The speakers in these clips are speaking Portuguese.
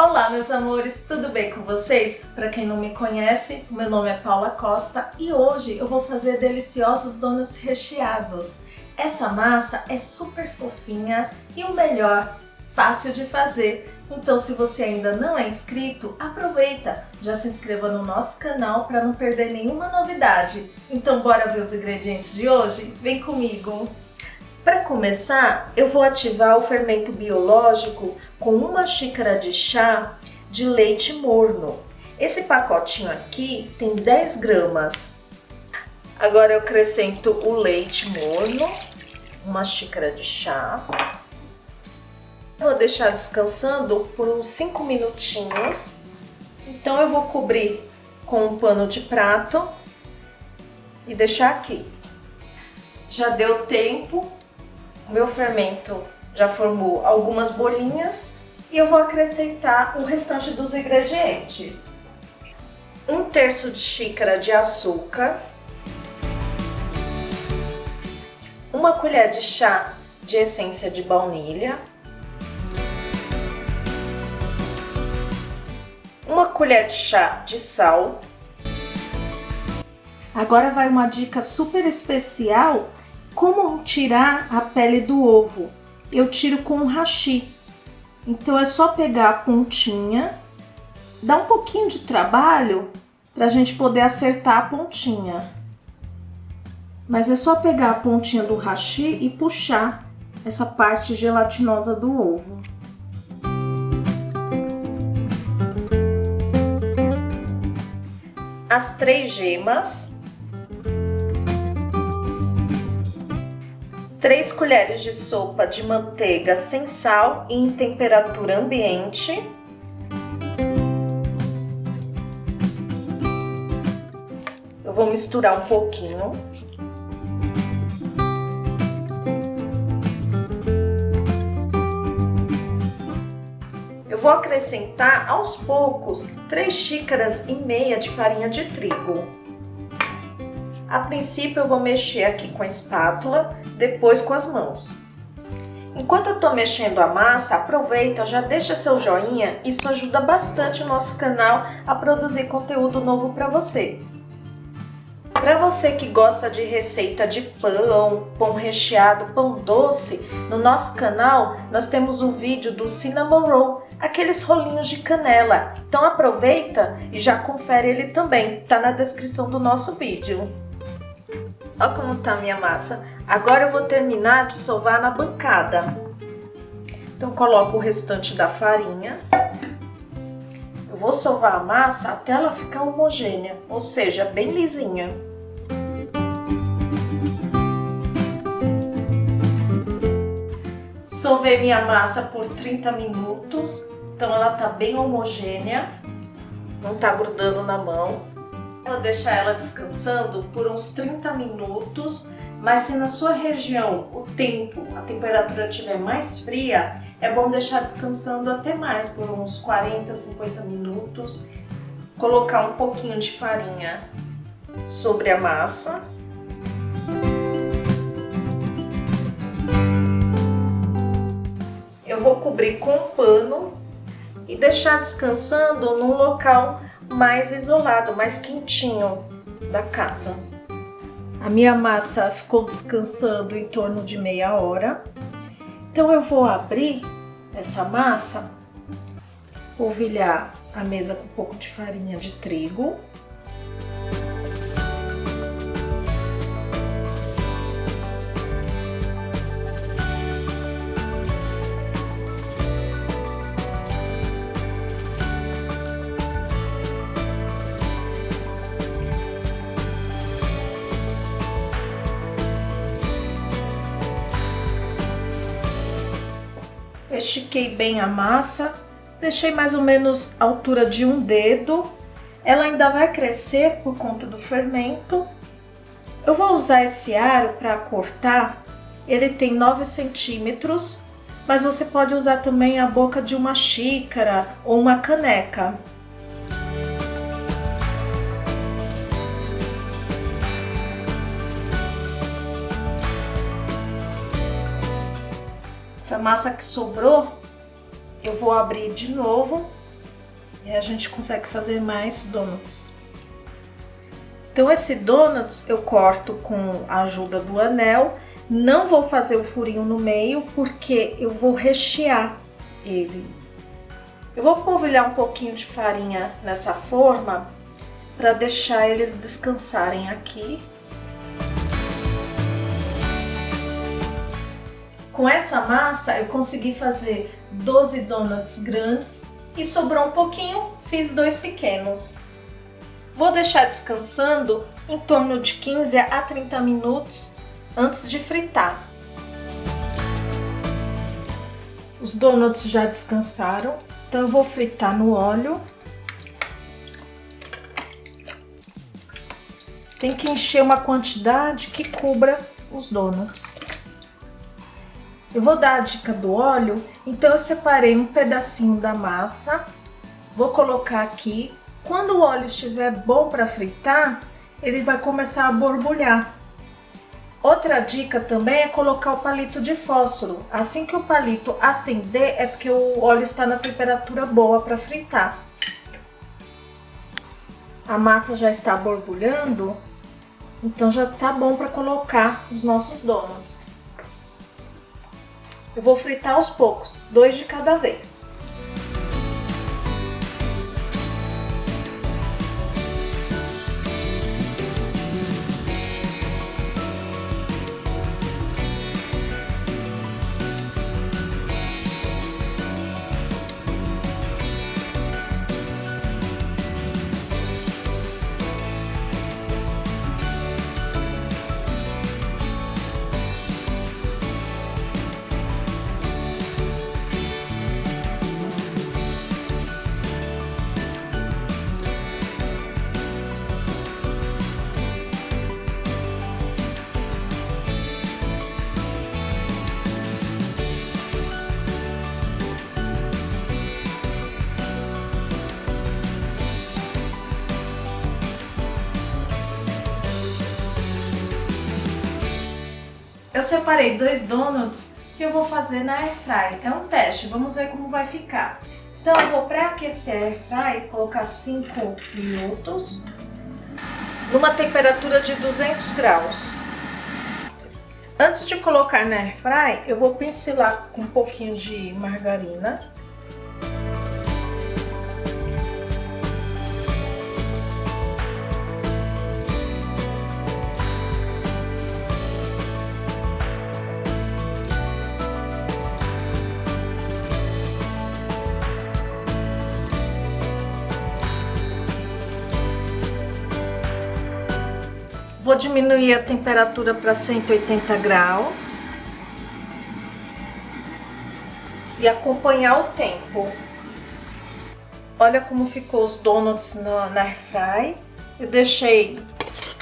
Olá, meus amores, tudo bem com vocês? Para quem não me conhece, meu nome é Paula Costa e hoje eu vou fazer deliciosos donuts recheados. Essa massa é super fofinha e o melhor, fácil de fazer. Então, se você ainda não é inscrito, aproveita, já se inscreva no nosso canal para não perder nenhuma novidade. Então, bora ver os ingredientes de hoje? Vem comigo! Para começar, eu vou ativar o fermento biológico com 1 xícara de chá de leite morno. Esse pacotinho aqui tem 10 gramas. Agora eu acrescento o leite morno, 1 xícara de chá. Vou deixar descansando por uns 5 minutinhos. Então eu vou cobrir com um pano de prato e deixar aqui. Já deu tempo. O meu fermento já formou algumas bolinhas e eu vou acrescentar o restante dos ingredientes. 1/3 de xícara de açúcar, 1 colher de chá de essência de baunilha, 1 colher de chá de sal. Agora vai uma dica super especial. Como tirar a pele do ovo? Eu tiro com um hashi. Então é só pegar a pontinha, dá um pouquinho de trabalho para a gente poder acertar a pontinha. Mas é só pegar a pontinha do hashi e puxar essa parte gelatinosa do ovo. As 3 gemas. 3 colheres de sopa de manteiga sem sal e em temperatura ambiente. Eu vou misturar um pouquinho. Eu vou acrescentar aos poucos 3 xícaras e meia de farinha de trigo. A princípio eu vou mexer aqui com a espátula, depois com as mãos. Enquanto eu tô mexendo a massa, aproveita, já deixa seu joinha, isso ajuda bastante o nosso canal a produzir conteúdo novo para você. Para você que gosta de receita de pão, pão recheado, pão doce, no nosso canal nós temos um vídeo do Cinnamon Roll, aqueles rolinhos de canela. Então aproveita e já confere ele também, tá na descrição do nosso vídeo. Olha como tá a minha massa. Agora eu vou terminar de sovar na bancada. Então coloco o restante da farinha. Eu vou sovar a massa até ela ficar homogênea, ou seja, bem lisinha. Sovei minha massa por 30 minutos, então ela tá bem homogênea, não tá grudando na mão. Vou deixar ela descansando por uns 30 minutos, mas se na sua região a temperatura estiver mais fria, é bom deixar descansando até mais, por uns 40, 50 minutos. Colocar um pouquinho de farinha sobre a massa. Eu vou cobrir com um pano e deixar descansando num local mais isolado, mais quentinho da casa. A minha massa ficou descansando em torno de meia hora. Então eu vou abrir essa massa, polvilhar a mesa com um pouco de farinha de trigo. Estiquei bem a massa, deixei mais ou menos a altura de um dedo. Ela ainda vai crescer por conta do fermento. Eu vou usar esse aro para cortar. Ele tem 9 centímetros, mas você pode usar também a boca de uma xícara ou uma caneca. Essa massa que sobrou, eu vou abrir de novo E aí a gente consegue fazer mais donuts. Então esse donuts eu corto com a ajuda do anel. Não vou fazer o furinho no meio porque eu vou rechear ele. Eu vou polvilhar um pouquinho de farinha nessa forma para deixar eles descansarem aqui. Com essa massa eu consegui fazer 12 donuts grandes e sobrou um pouquinho, fiz 2 pequenos. Vou deixar descansando em torno de 15 a 30 minutos antes de fritar. Os donuts já descansaram, então eu vou fritar no óleo. Tem que encher uma quantidade que cubra os donuts. Eu vou dar a dica do óleo, então eu separei um pedacinho da massa, vou colocar aqui. Quando o óleo estiver bom para fritar, ele vai começar a borbulhar. Outra dica também é colocar o palito de fósforo. Assim que o palito acender, é porque o óleo está na temperatura boa para fritar. A massa já está borbulhando, então já está bom para colocar os nossos donuts. Eu vou fritar aos poucos, 2 de cada vez. Eu separei 2 donuts que eu vou fazer na air fry. É um teste, vamos ver como vai ficar. Então eu vou pré-aquecer a air fry, colocar 5 minutos, numa temperatura de 200 graus. Antes de colocar na air fry, eu vou pincelar com um pouquinho de margarina. Vou diminuir a temperatura para 180 graus e acompanhar o tempo. Olha como ficou os donuts na air fry. Eu deixei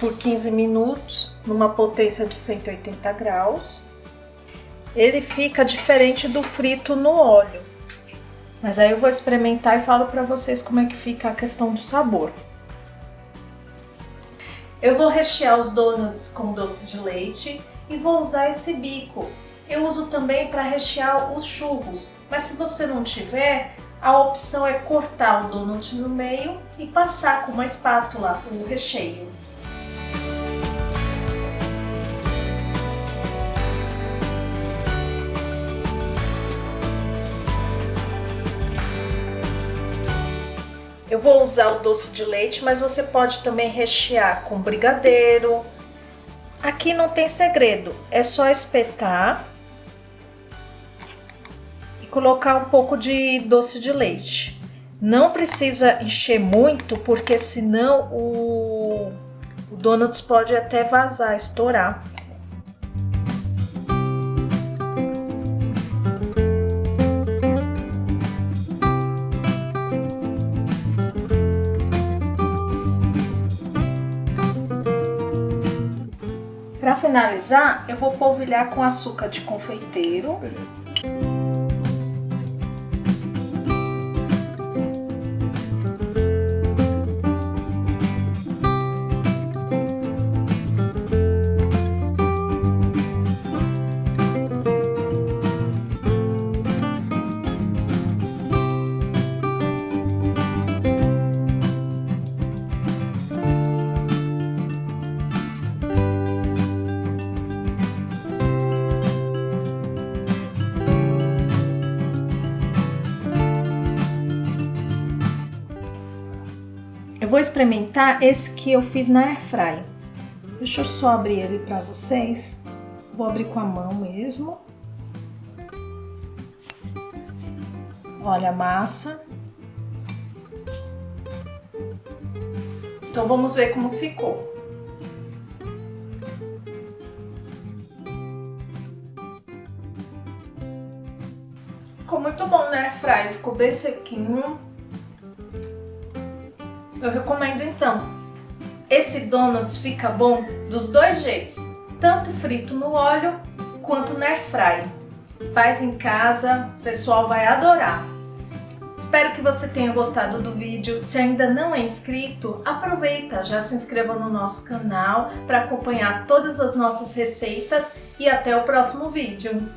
por 15 minutos numa potência de 180 graus. Ele fica diferente do frito no óleo. Mas aí eu vou experimentar e falo para vocês como é que fica a questão do sabor. Eu vou rechear os donuts com doce de leite e vou usar esse bico. Eu uso também para rechear os churros, mas se você não tiver, a opção é cortar o donut no meio e passar com uma espátula o recheio. Eu vou usar o doce de leite, mas você pode também rechear com brigadeiro. Aqui não tem segredo, é só espetar e colocar um pouco de doce de leite. Não precisa encher muito, porque senão o donuts pode até vazar, estourar. Para finalizar, eu vou polvilhar com açúcar de confeiteiro. Eu vou experimentar esse que eu fiz na Airfryer. Deixa eu só abrir ele para vocês. Vou abrir com a mão mesmo. Olha a massa. Então vamos ver como ficou. Ficou muito bom na Airfryer, ficou bem sequinho. Eu recomendo então. Esse donuts fica bom dos dois jeitos, tanto frito no óleo quanto na Airfryer. Faz em casa, o pessoal vai adorar. Espero que você tenha gostado do vídeo. Se ainda não é inscrito, aproveita, já se inscreva no nosso canal para acompanhar todas as nossas receitas e até o próximo vídeo.